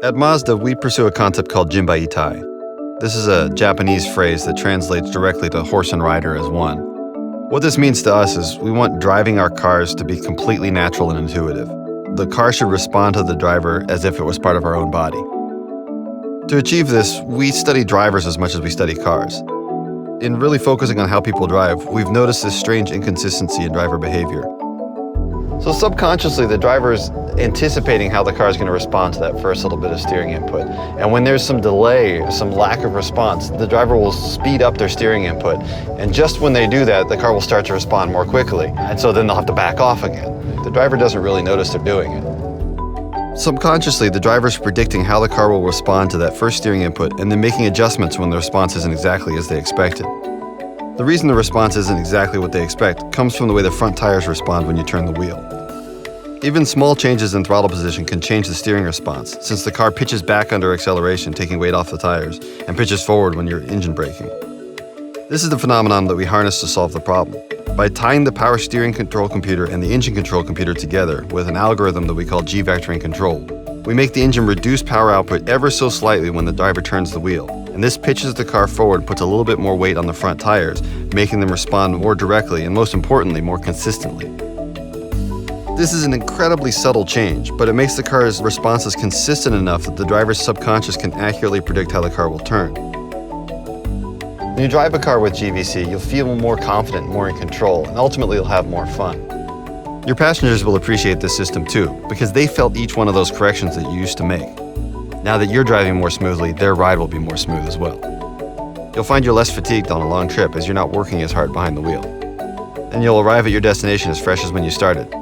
At Mazda, we pursue a concept called Jinbaitai. This is a Japanese phrase that translates directly to horse and rider as one. What this means to us is we want driving our cars to be completely natural and intuitive. The car should respond to the driver as if it was part of our own body. To achieve this, we study drivers as much as we study cars. In really focusing on how people drive, we've noticed this strange inconsistency in driver behavior. So subconsciously, the driver's anticipating how the car is going to respond to that first little bit of steering input. And when there's some delay, some lack of response, the driver will speed up their steering input. And just when they do that, the car will start to respond more quickly. And so then they'll have to back off again. The driver doesn't really notice they're doing it. Subconsciously, the driver's predicting how the car will respond to that first steering input and then making adjustments when the response isn't exactly as they expected. The reason the response isn't exactly what they expect comes from the way the front tires respond when you turn the wheel. Even small changes in throttle position can change the steering response, since the car pitches back under acceleration, taking weight off the tires, and pitches forward when you're engine braking. This is the phenomenon that we harness to solve the problem. By tying the power steering control computer and the engine control computer together with an algorithm that we call G-vectoring control, we make the engine reduce power output ever so slightly when the driver turns the wheel. And this pitches the car forward and puts a little bit more weight on the front tires, making them respond more directly and, most importantly, more consistently. This is an incredibly subtle change, but it makes the car's responses consistent enough that the driver's subconscious can accurately predict how the car will turn. When you drive a car with GVC, you'll feel more confident, more in control, and ultimately you'll have more fun. Your passengers will appreciate this system too, because they felt each one of those corrections that you used to make. Now that you're driving more smoothly, their ride will be more smooth as well. You'll find you're less fatigued on a long trip as you're not working as hard behind the wheel. And you'll arrive at your destination as fresh as when you started.